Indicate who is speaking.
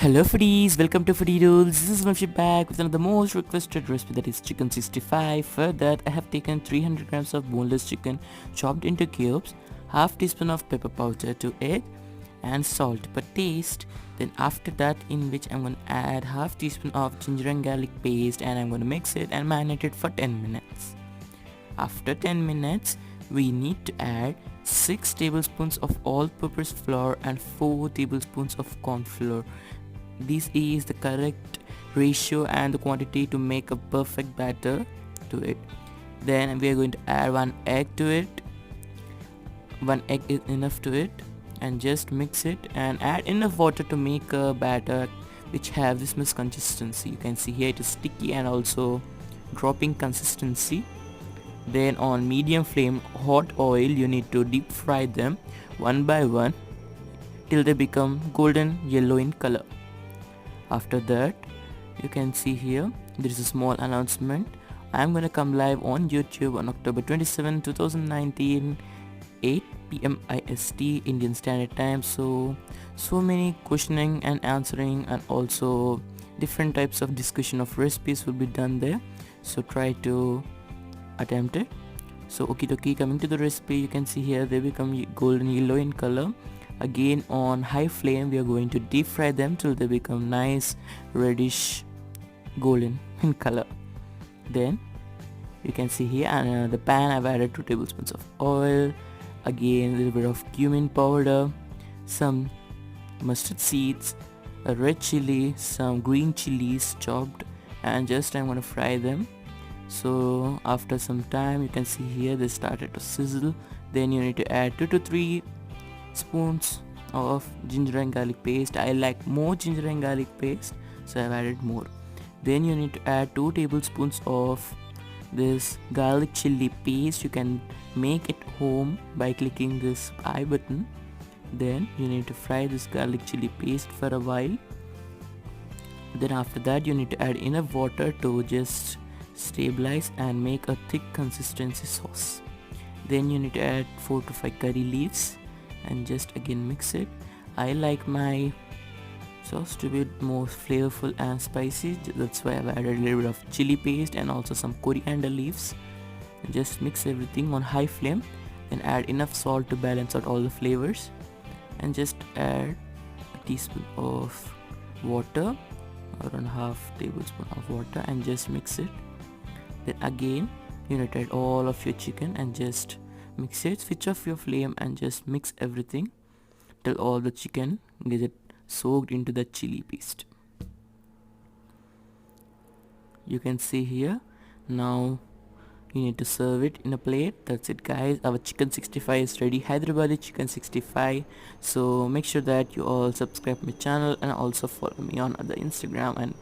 Speaker 1: Hello foodies, welcome to Foodie Rules. This is Vamshi back with another most requested recipe, that is chicken 65. For that I have taken 300 grams of boneless chicken chopped into cubes, half teaspoon of pepper powder to it and salt per taste. Then after that, in which I'm going to add half teaspoon of ginger and garlic paste, and I'm going to mix it and marinate it for 10 minutes. After 10 minutes, we need to add 6 tablespoons of all-purpose flour and 4 tablespoons of corn flour. This is the correct ratio and the quantity to make a perfect batter to it. Then we are going to add 1 egg to it. 1 egg is enough to it, and just mix it and add enough water to make a batter which have this much consistency. You can see here it is sticky and also dropping consistency. Then on medium flame hot oil, you need to deep fry them one by one till they become golden yellow in color. After that, you can see here there is a small announcement. I am gonna come live on YouTube on October 27, 2019, 8 p.m. IST Indian Standard Time. So many questioning and answering, and also different types of discussion of recipes will be done there. So try to attempt it. So okie dokie, coming to the recipe, you can see here they become golden yellow in color. Again on high flame, we are going to deep fry them till they become nice reddish golden in color. Then you can see here the pan, I've added 2 tablespoons of oil, again a little bit of cumin powder, some mustard seeds, a red chili, some green chilies chopped, and just I'm going to fry them. So after some time, you can see here they started to sizzle. Then you need to add 2 to 3 spoons of ginger and garlic paste. I like more ginger and garlic paste, so I've added more. Then you need to add 2 tablespoons of this garlic chilli paste. You can make it home by clicking this I button. Then you need to fry this garlic chilli paste for a while. Then after that, you need to add enough water to just stabilize and make a thick consistency sauce. Then you need to add 4 to 5 curry leaves and just again mix it. I like my sauce to be more flavorful and spicy, that's why I've added a little bit of chili paste and also some coriander leaves. And just mix everything on high flame, then add enough salt to balance out all the flavors, and just add a teaspoon of water, around half tablespoon of water, and just mix it. Then again you need to add all of your chicken and just mix it. Switch off your flame and just mix everything till all the chicken get soaked into the chili paste. You can see here. Now you need to serve it in a plate. That's it guys, our chicken 65 is ready, Hyderabadi chicken 65. So make sure that you all subscribe my channel and also follow me on the Instagram and